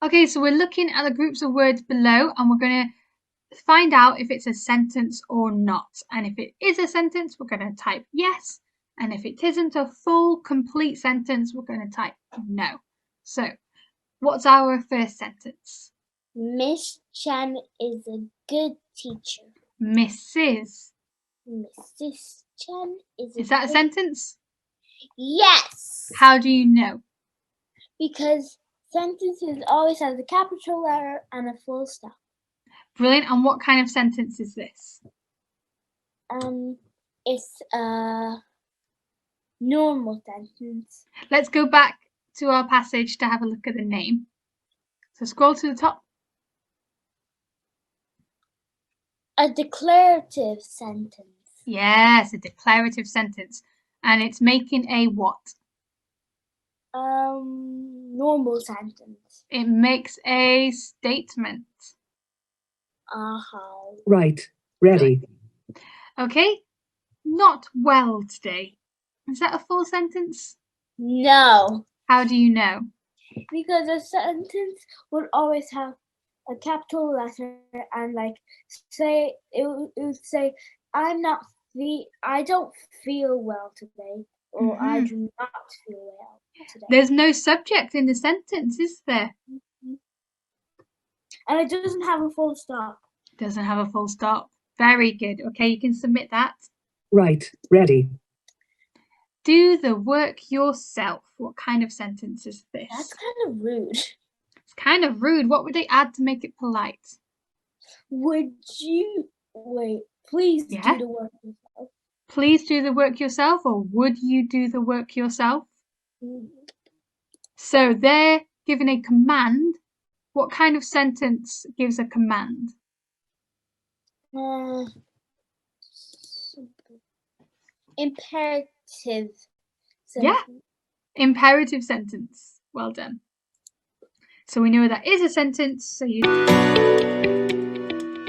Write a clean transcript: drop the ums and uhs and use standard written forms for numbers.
Okay, so we're looking at the groups of words below and we're going to find out if it's a sentence or not. And if it is a sentence, we're going to type yes. And if it isn't a full, complete sentence, we're going to type no. So, what's our first sentence? Miss Chen is a good teacher. Mrs. Mrs. Chen is a Is that a sentence? Yes! How do you know? Because sentences always have a capital letter and a full stop. Brilliant. And what kind of sentence is this? It's a normal sentence. Let's go back to our passage to have a look at the name. So scroll to the top. A declarative sentence. Yes, a declarative sentence. And it's making a what? Normal sentence. It makes a statement. Right. Ready. Okay. Not well today. Is that a full sentence? No. How do you know? Because a sentence would always have a capital letter and say it would say I don't feel well today, or I do not feel well today. There's no subject in the sentence, is there? And it doesn't have a full stop. Doesn't have a full stop. Very good. Okay, you can submit that. Right. Ready. Do the work yourself. What kind of sentence is this? That's kind of rude. It's kind of rude. What would they add to make it polite? Would you please do the work yourself? Please do the work yourself, or would you do the work yourself? So they're given a command. What kind of sentence gives a command? Imperative sentence. Yeah, imperative sentence. Well done. So we know that is a sentence. So you